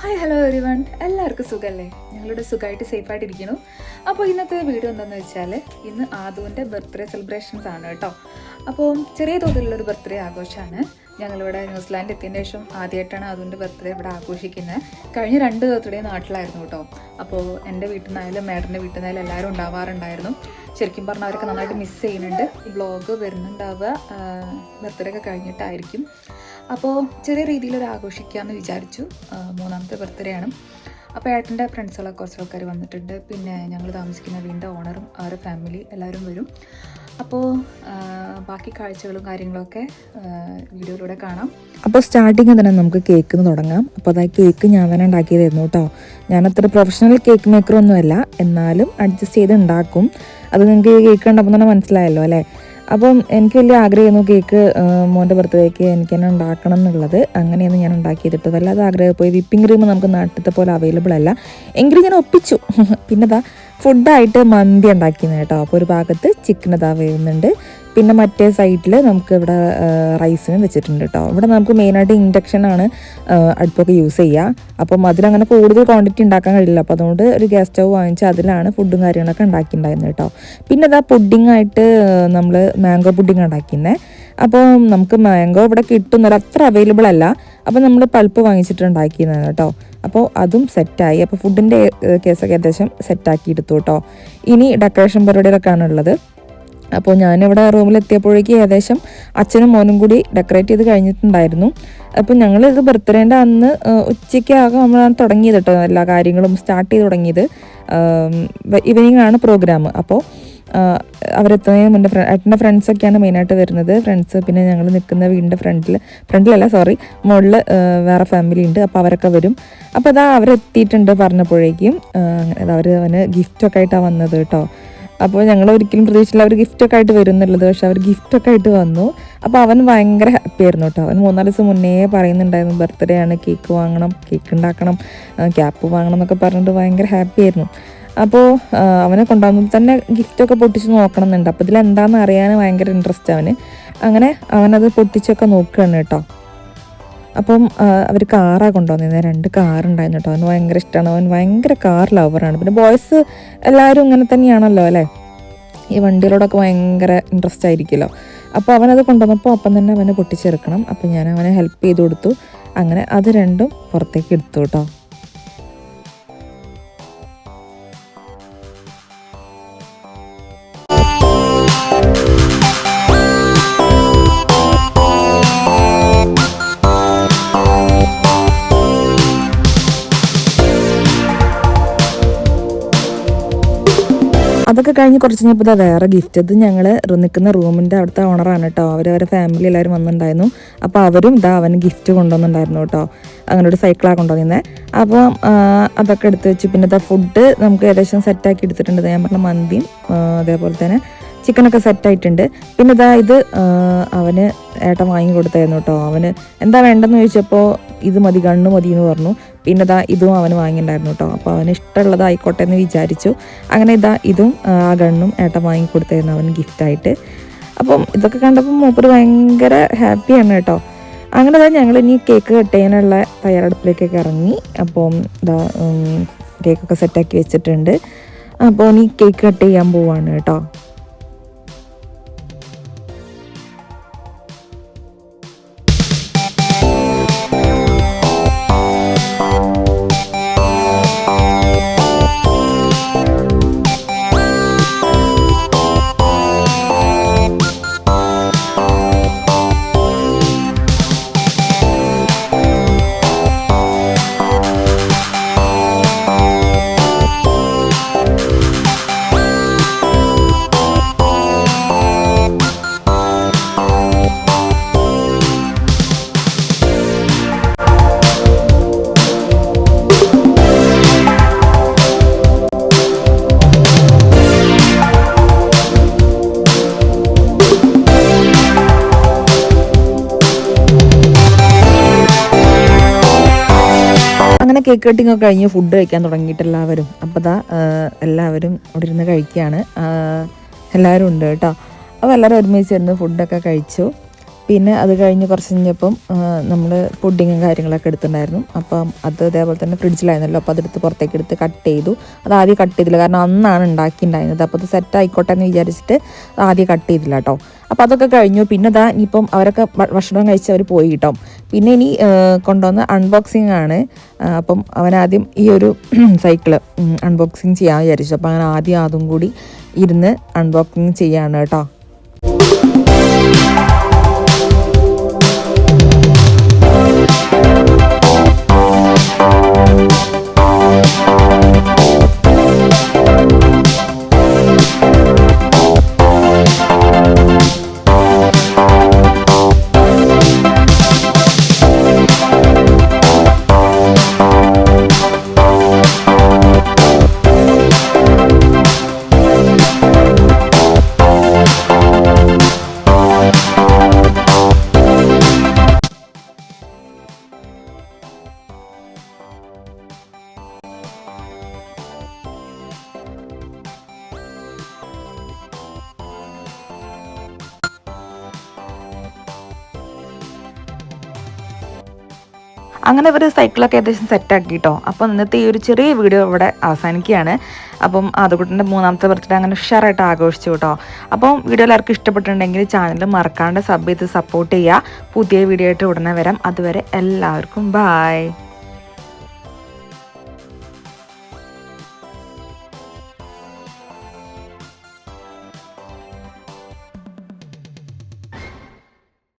Hi hello everyone, എല്ലാവർക്കും സുഖമല്ലേ? ഞങ്ങളുടെ സുഖമായിട്ട് സേഫായിട്ടിരിക്കുന്നു. അപ്പോൾ ഇന്നത്തെ വീഡിയോ എന്താണെന്ന് വെച്ചാൽ ഇന്ന് ആദുവിൻ്റെ ബർത്ത്ഡേ സെലിബ്രേഷൻസ് ആണ് കേട്ടോ. അപ്പോൾ ചെറിയ തോതിലുള്ളൊരു ബർത്ത്ഡേ ആഘോഷമാണ്. ഞങ്ങളിവിടെ ന്യൂസിലാൻഡ് എത്തിയതിന് ശേഷം ആദ്യമായിട്ടാണ് ആദുവിൻ്റെ ബർത്ത്ഡേ ഇവിടെ ആഘോഷിക്കുന്നത്. കഴിഞ്ഞ 2 ബർത്ത്ഡേ നാട്ടിലായിരുന്നു കേട്ടോ. അപ്പോൾ എൻ്റെ വീട്ടിൽ നിന്നായാലും മേഡൻ്റെ വീട്ടിൽ നിന്നായാലും എല്ലാവരും ഉണ്ടാവാറുണ്ടായിരുന്നു. ശരിക്കും പറഞ്ഞാൽ അവരൊക്കെ നന്നായിട്ട് മിസ് ചെയ്യുന്നുണ്ട്. ഈ വ്ളോഗ് വരുന്നുണ്ടാവുക ബർത്ത്ഡേ ഒക്കെ കഴിഞ്ഞിട്ടായിരിക്കും. അപ്പോൾ ചെറിയ രീതിയിലൊരു ആഘോഷിക്കാമെന്ന് വിചാരിച്ചു. 3ാമത്തെ ബർത്ത്ഡേ ആണ്. അപ്പോൾ ഏട്ടൻ്റെ ഫ്രണ്ട്സുകളൊക്കെ കുറച്ച് ആൾക്കാർ വന്നിട്ടുണ്ട്. പിന്നെ ഞങ്ങൾ താമസിക്കുന്ന വീടിൻ്റെ ഓണറും അവരുടെ ഫാമിലി എല്ലാവരും വരും. അപ്പോൾ ബാക്കി കാഴ്ചകളും കാര്യങ്ങളൊക്കെ വീഡിയോയിലൂടെ കാണാം. അപ്പോൾ സ്റ്റാർട്ടിങ് തന്നെ നമുക്ക് കേക്ക് തുടങ്ങാം. അപ്പോൾ അതായത് കേക്ക് ഞാൻ തന്നെ ഉണ്ടാക്കിയതായിരുന്നു കേട്ടോ. ഞാനത്ര പ്രൊഫഷണൽ കേക്ക് മേക്കറൊന്നുമല്ല, എന്നാലും അഡ്ജസ്റ്റ് ചെയ്ത് ഉണ്ടാക്കും. അത് നിങ്ങൾക്ക് ഈ കേക്ക് കണ്ടപ്പോൾ തന്നെ മനസ്സിലായല്ലോ അല്ലേ. അപ്പം എനിക്ക് വലിയ ആഗ്രഹമായിരുന്നു കേക്ക് മോൻ്റെ ബർത്ത്ഡേക്ക് എനിക്ക് തന്നെ ഉണ്ടാക്കണം എന്നുള്ളത്. അങ്ങനെയാണ് ഞാൻ ഉണ്ടാക്കിയിട്ട് വല്ലാതെ ആഗ്രഹം പോയി. വിപ്പിംഗ് ക്രീം നമുക്ക് നാട്ടിലത്തെ പോലെ അവൈലബിൾ അല്ല, എങ്കിലും ഞാൻ ഒപ്പിച്ചു. പിന്നെ ഇതാ ഫുഡായിട്ട് മന്തി ഉണ്ടാക്കിയത് കേട്ടോ. അപ്പോൾ ഒരു ഭാഗത്ത് ചിക്കൻ ഇതാ വേവുന്നുണ്ട്. പിന്നെ മറ്റേ സൈഡിൽ നമുക്ക് ഇവിടെ റൈസിനും വെച്ചിട്ടുണ്ട് കേട്ടോ. ഇവിടെ നമുക്ക് മെയിനായിട്ട് ഇൻഡക്ഷനാണ് അടുപ്പൊക്കെ യൂസ് ചെയ്യുക. അപ്പം അതിലങ്ങനെ കൂടുതൽ ക്വാണ്ടിറ്റി ഉണ്ടാക്കാൻ കഴിയില്ല. അപ്പോൾ അതുകൊണ്ട് ഒരു ഗ്യാസ് സ്റ്റവ് വാങ്ങിച്ച് അതിലാണ് ഫുഡും കാര്യങ്ങളൊക്കെ ഉണ്ടാക്കിയിട്ടുണ്ടായിരുന്നത് കേട്ടോ. പിന്നെ ഇതാ പുഡിങ്ങായിട്ട് നമ്മൾ മാംഗോ പുഡിങ് ഉണ്ടാക്കുന്നത്. അപ്പോൾ നമുക്ക് മാംഗോ ഇവിടെ കിട്ടുന്നൊരു അത്ര അവൈലബിൾ അല്ല. അപ്പോൾ നമ്മൾ പൾപ്പ് വാങ്ങിച്ചിട്ട് ഉണ്ടാക്കിയിരുന്നത് കേട്ടോ. അപ്പോൾ അതും സെറ്റായി. അപ്പോൾ ഫുഡിൻ്റെ കേസൊക്കെ ഏകദേശം സെറ്റാക്കി എടുത്തു കേട്ടോ. ഇനി ഡെക്കറേഷൻ പരിപാടികളൊക്കെയാണ് ഉള്ളത്. അപ്പോൾ ഞാനിവിടെ റൂമിലെത്തിയപ്പോഴേക്ക് ഏകദേശം അച്ഛനും മോനും കൂടി ഡെക്കറേറ്റ് ചെയ്ത് കഴിഞ്ഞിട്ടുണ്ടായിരുന്നു. അപ്പോൾ ഞങ്ങളിത് ബർത്ത്ഡേൻ്റെ അന്ന് ഉച്ചയ്ക്കാകും നമ്മളാണ് തുടങ്ങിയത് കേട്ടോ. എല്ലാ കാര്യങ്ങളും സ്റ്റാർട്ട് ചെയ്ത് തുടങ്ങിയത്. ഈവനിങ് ആണ് പ്രോഗ്രാം. അപ്പോൾ അവരെത്തുന്നതിന് മുന്നേ ഏട്ടൻ്റെ ഫ്രണ്ട്സൊക്കെയാണ് മെയിനായിട്ട് വരുന്നത്. ഫ്രണ്ട്സ്, പിന്നെ ഞങ്ങൾ നിൽക്കുന്ന വീടിൻ്റെ ഫ്രണ്ടിലല്ല മുകളിൽ വേറെ ഫാമിലി ഉണ്ട്. അപ്പോൾ അവരൊക്കെ വരും. അപ്പോൾ അതാ അവരെത്തിയിട്ടുണ്ട് പറഞ്ഞപ്പോഴേക്കും. അവന് ഗിഫ്റ്റൊക്കെ ആയിട്ടാണ് വന്നത് കേട്ടോ. അപ്പോൾ ഞങ്ങൾ ഒരിക്കലും പ്രതീക്ഷിച്ചില്ല അവർ ഗിഫ്റ്റൊക്കെ ആയിട്ട് വരും എന്നുള്ളത്. പക്ഷെ അവർ ഗിഫ്റ്റൊക്കെ ആയിട്ട് വന്നു. അപ്പോൾ അവൻ ഭയങ്കര ഹാപ്പി ആയിരുന്നു കേട്ടോ. അവൻ 3-4 ദിവസം മുന്നേ പറയുന്നുണ്ടായിരുന്നു ബർത്ത്ഡേ ആണ്, കേക്ക് വാങ്ങണം, കേക്ക് ഉണ്ടാക്കണം, ക്യാപ്പ് വാങ്ങണം എന്നൊക്കെ പറഞ്ഞിട്ട് ഭയങ്കര ഹാപ്പി ആയിരുന്നു. അപ്പോൾ അവനെ കൊണ്ടുവന്നപ്പോൾ തന്നെ ഗിഫ്റ്റൊക്കെ പൊട്ടിച്ച് നോക്കണം എന്നുണ്ട്. അപ്പോൾ ഇതിലെന്താണെന്ന് അറിയാൻ ഭയങ്കര ഇൻട്രസ്റ്റ് അവന്. അങ്ങനെ അവനത് പൊട്ടിച്ചൊക്കെ നോക്കുകയാണ് കേട്ടോ. അപ്പം അവർ കാറാണ് കൊണ്ടുവന്നിരുന്നത്. 2 കാറുണ്ടായിരുന്നു കേട്ടോ. അവന് ഭയങ്കര ഇഷ്ടമാണ്. അവൻ ഭയങ്കര കാർ ലവറാണ്. പിന്നെ ബോയ്സ് എല്ലാവരും ഇങ്ങനെ തന്നെയാണല്ലോ അല്ലേ, ഈ വണ്ടികളോടൊക്കെ ഭയങ്കര ഇൻട്രസ്റ്റ് ആയിരിക്കുമല്ലോ. അപ്പോൾ അവനത് കൊണ്ടുവന്നപ്പോൾ അപ്പം തന്നെ അവനെ പൊട്ടിച്ചെടുക്കണം. അപ്പം ഞാൻ അവനെ ഹെൽപ്പ് ചെയ്ത് കൊടുത്തു. അങ്ങനെ അത് 2ഉം പുറത്തേക്ക് എടുത്തു കേട്ടോ. അതൊക്കെ കഴിഞ്ഞ് കുറച്ച് കഴിഞ്ഞപ്പോൾ വേറെ ഗിഫ്റ്റ്. ഇത് ഞങ്ങൾ നിൽക്കുന്ന റൂമിൻ്റെ അവിടുത്തെ ഓണറാണ് കേട്ടോ. അവരെ ഫാമിലി എല്ലാവരും വന്നിട്ടുണ്ടായിരുന്നു. അപ്പോൾ അവരും അവന് ഗിഫ്റ്റ് കൊണ്ടുവന്നിട്ടുണ്ടായിരുന്നു കേട്ടോ. അങ്ങനെ ഒരു സൈക്കിളാണ് കൊണ്ടുവന്നിരുന്നത്. അപ്പോൾ അതൊക്കെ എടുത്ത് വെച്ച് പിന്നെ ഫുഡ് നമുക്ക് ഏകദേശം സെറ്റാക്കി എടുത്തിട്ടുണ്ട്. ഞാൻ പറഞ്ഞ മന്തിയും അതേപോലെ തന്നെ ചിക്കനൊക്കെ സെറ്റായിട്ടുണ്ട്. പിന്നെ ഇത് അവന് ഏട്ടൻ വാങ്ങി കൊടുത്തായിരുന്നു കേട്ടോ. അവന് എന്താ വേണ്ടെന്ന് ചോദിച്ചപ്പോൾ ഇത് മതി, ഗണ്ണ് മതി എന്ന് പറഞ്ഞു. പിന്നെ ഇതും അവന് വാങ്ങിയിട്ടുണ്ടായിരുന്നു കേട്ടോ. അപ്പോൾ അവന് ഇഷ്ടമുള്ളത് ആയിക്കോട്ടെ എന്ന് വിചാരിച്ചു. അങ്ങനെ ഇതും ആ ഗണ്ണും ഏട്ടൻ വാങ്ങി കൊടുത്തായിരുന്നു അവന് ഗിഫ്റ്റായിട്ട്. അപ്പം ഇതൊക്കെ കണ്ടപ്പോൾ മൂപ്പര് ഭയങ്കര ഹാപ്പിയാണ് കേട്ടോ. അങ്ങനെ ഞങ്ങൾ ഇനി കേക്ക് കട്ട് ചെയ്യാനുള്ള തയ്യാറെടുപ്പിലേക്കൊക്കെ ഇറങ്ങി. അപ്പം കേക്കൊക്കെ സെറ്റാക്കി വെച്ചിട്ടുണ്ട്. അപ്പോൾ ഇനി കേക്ക് കട്ട് ചെയ്യാൻ പോവാണ് കേട്ടോ. കേക്ക് കട്ടിങ് ഒക്കെ കഴിഞ്ഞ് ഫുഡ് കഴിക്കാൻ തുടങ്ങിയിട്ട് എല്ലാവരും. അപ്പോൾ എല്ലാവരും അവിടെ ഇരുന്ന് കഴിക്കുകയാണ്. എല്ലാവരും ഉണ്ട് കേട്ടോ. അപ്പോൾ എല്ലാവരും ഒരുമിച്ചിരുന്ന് ഫുഡൊക്കെ കഴിച്ചു. പിന്നെ അത് കഴിഞ്ഞ് കുറച്ച് കഴിഞ്ഞപ്പം നമ്മൾ പുഡിങ്ങും കാര്യങ്ങളൊക്കെ എടുത്തിട്ടുണ്ടായിരുന്നു. അപ്പം അത് അതേപോലെ തന്നെ ഫ്രിഡ്ജിലായിരുന്നല്ലോ, അപ്പോൾ അതെടുത്ത് പുറത്തേക്ക് എടുത്ത് കട്ട് ചെയ്തു. അത് ആദ്യം കട്ട് ചെയ്തില്ല, കാരണം അന്നാണ് ഉണ്ടാക്കിയിട്ടുണ്ടായിരുന്നത്. അപ്പോൾ അത് സെറ്റ് ആയിക്കോട്ടെ എന്ന് വിചാരിച്ചിട്ട് ആദ്യം കട്ട് ചെയ്തില്ല കേട്ടോ. അപ്പോൾ അതൊക്കെ കഴിഞ്ഞു. പിന്നെ ഇതാ ഇനിയിപ്പം അവരൊക്കെ ഭക്ഷണം കഴിച്ച് അവർ പോയി കേട്ടോ. പിന്നെ ഇനി കൊണ്ടുവന്ന അൺബോക്സിങ് ആണ്. അപ്പം അവനാദ്യം ഈ ഒരു സൈക്കിള് അൺബോക്സിങ് ചെയ്യാൻ വിചാരിച്ചു. അപ്പോൾ അങ്ങനെ ആദ്യം അതും കൂടി ഇരുന്ന് അൺബോക്സിങ് ചെയ്യാണ് കേട്ടോ. അങ്ങനെ ഇവർ സൈക്കിളൊക്കെ ഏകദേശം സെറ്റാക്കി കേട്ടോ. അപ്പം ഇന്നത്തെ ഈ ഒരു ചെറിയ വീഡിയോ ഇവിടെ അവസാനിക്കുകയാണ്. അപ്പം അതുകൂട്ടിൻ്റെ 3ാമത്തെ ബർത്ത്ഡേ അങ്ങനെ ഉഷാറായിട്ട് ആഘോഷിച്ചു കേട്ടോ. അപ്പം വീഡിയോ എല്ലാവർക്കും ഇഷ്ടപ്പെട്ടിട്ടുണ്ടെങ്കിൽ ചാനൽ മറക്കാണ്ട് സബ് ചെയ്ത് സപ്പോർട്ട് ചെയ്യുക. പുതിയ വീഡിയോ ആയിട്ട് ഉടനെ വരാം. അതുവരെ എല്ലാവർക്കും ബായ്.